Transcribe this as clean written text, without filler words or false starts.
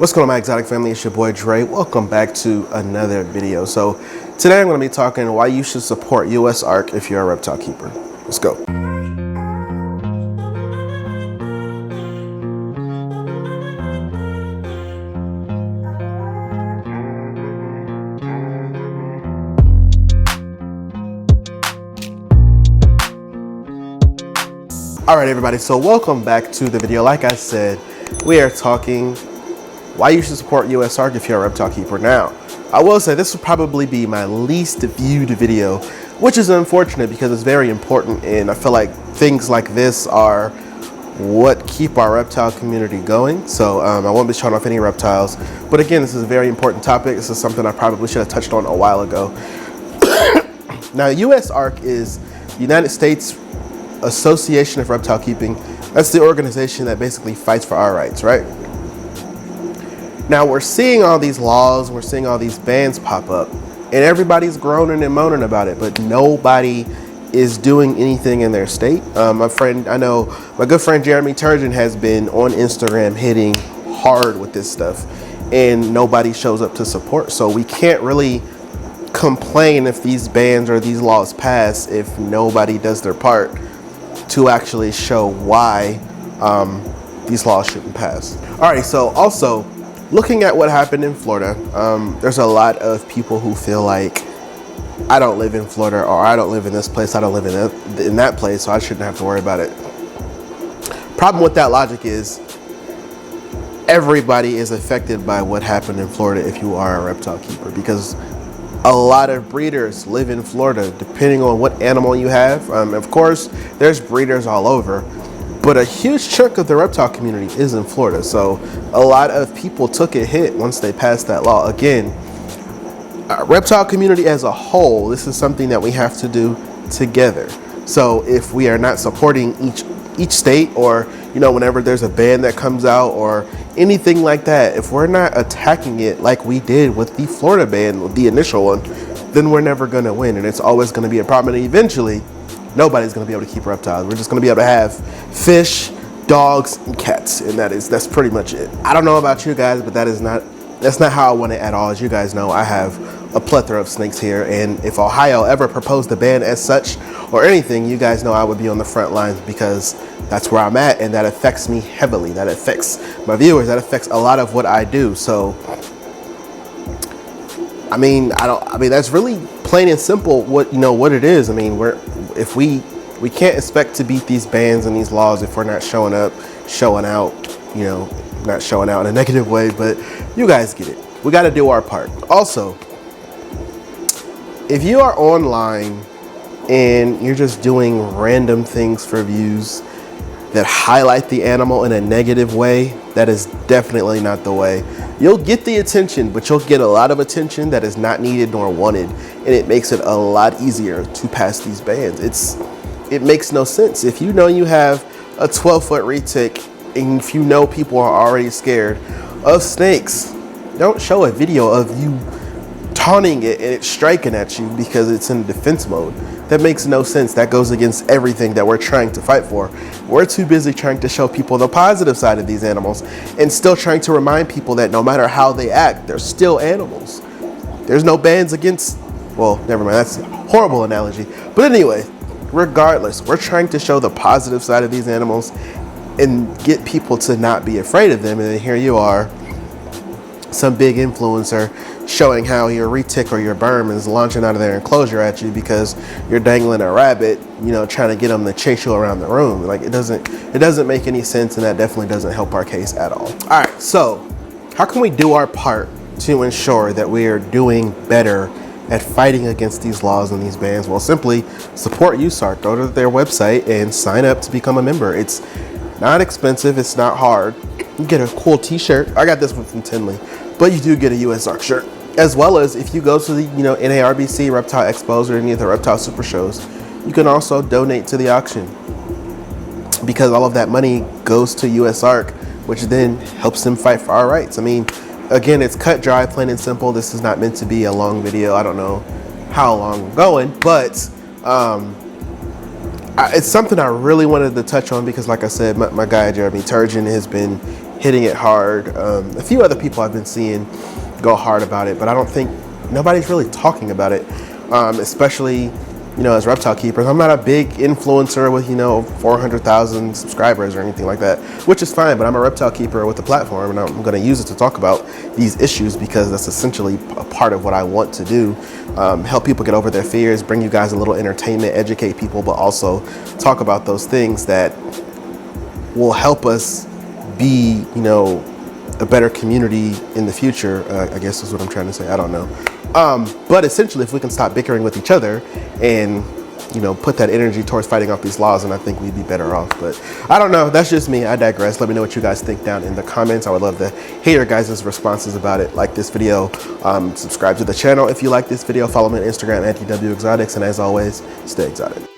What's going on, my exotic family? It's your boy Dre. Welcome back to another video. So today I'm going to be talking why you should support Usark if you're a reptile keeper. Let's go. All right, everybody. So welcome back to the video. Like I said, we are talking why you should support Usark if you're a reptile keeper. Now, I will say this will probably be my least viewed video, which is unfortunate because it's very important, and I feel like things like this are what keep our reptile community going. So I won't be showing off any reptiles, but again, this is a very important topic. This is something I probably should have touched on a while ago. Now, Usark is the United States Association of Reptile Keeping. That's the organization that basically fights for our rights, right? Now we're seeing all these laws, we're seeing all these bans pop up, and everybody's groaning and moaning about it, but nobody is doing anything in their state. I know my good friend Jeremy Turgeon has been on Instagram hitting hard with this stuff, and nobody shows up to support. So we can't really complain if these bans or these laws pass if nobody does their part to actually show why these laws shouldn't pass. All right, so also, looking at what happened in Florida, there's a lot of people who feel like, I don't live in Florida, or I don't live in this place, I don't live in that place, so I shouldn't have to worry about it. Problem with that logic is, everybody is affected by what happened in Florida if you are a reptile keeper, because a lot of breeders live in Florida, depending on what animal you have. Of course, there's breeders all over, but a huge chunk of the reptile community is in Florida. So a lot of people took a hit once they passed that law. Again, reptile community as a whole, this is something that we have to do together. So if we are not supporting each state, or whenever there's a ban that comes out or anything like that, if we're not attacking it like we did with the Florida ban, the initial one, then we're never going to win, and it's always going to be a problem. And eventually, nobody's going to be able to keep reptiles. We're just going to be able to have fish, dogs, and cats, and that's pretty much it. I don't know about you guys, but that's not how I want it at all. As you guys know, I have a plethora of snakes here, and if Ohio ever proposed a ban as such or anything, you guys know I would be on the front lines, because that's where I'm at, and that affects me heavily. That affects my viewers. That affects a lot of what I do. So I mean, that's really plain and simple what it is. I mean, we can't expect to beat these bans and these laws if we're not showing up, showing out, not showing out in a negative way, but you guys get it. We got to do our part. Also, if you are online and you're just doing random things for views that highlight the animal in a negative way, that is definitely not the way. You'll get the attention, but you'll get a lot of attention that is not needed nor wanted, and it makes it a lot easier to pass these bans. It makes no sense. If you know you have a 12-foot retic, and if you know people are already scared of snakes, don't show a video of you taunting it and it's striking at you because it's in defense mode. That makes no sense. That goes against everything that we're trying to fight for. We're too busy trying to show people the positive side of these animals, and still trying to remind people that no matter how they act, they're still animals. There's no bans against, well, never mind, that's a horrible analogy. But anyway, regardless, we're trying to show the positive side of these animals and get people to not be afraid of them. And then here you are, some big influencer showing how your retic or your berm is launching out of their enclosure at you because you're dangling a rabbit, trying to get them to chase you around the room. Like, it doesn't make any sense, and that definitely doesn't help our case at all. All right, so how can we do our part to ensure that we are doing better at fighting against these laws and these bans? Well, simply support Usark. Go to their website and sign up to become a member. It's not expensive, it's not hard. You get a cool t-shirt. I got this one from Tinley, but you do get a Usark shirt. As well as if you go to the NARBC Reptile Expos or any of the reptile super shows, you can also donate to the auction, because all of that money goes to Usark, which then helps them fight for our rights. I mean, again, it's cut dry, plain and simple. This is not meant to be a long video. I don't know how long we're going, but it's something I really wanted to touch on, because like I said, my guy Jeremy Turgeon has been hitting it hard. A few other people I've been seeing go hard about it, but I don't think nobody's really talking about it, especially, you know, as reptile keepers. I'm not a big influencer with, you know, 400,000 subscribers or anything like that, which is fine, but I'm a reptile keeper with the platform, and I'm going to use it to talk about these issues because that's essentially a part of what I want to do. Help people get over their fears, bring you guys a little entertainment, educate people, but also talk about those things that will help us be, you know, a better community in the future, I guess is what I'm trying to say. I don't know. But essentially, if we can stop bickering with each other and, you know, put that energy towards fighting off these laws, and I think we'd be better off. But I don't know. That's just me. I digress. Let me know what you guys think down in the comments. I would love to hear your guys' responses about it. Like this video, subscribe to the channel if you like this video. Follow me on Instagram at DWExotics, and as always, stay exotic.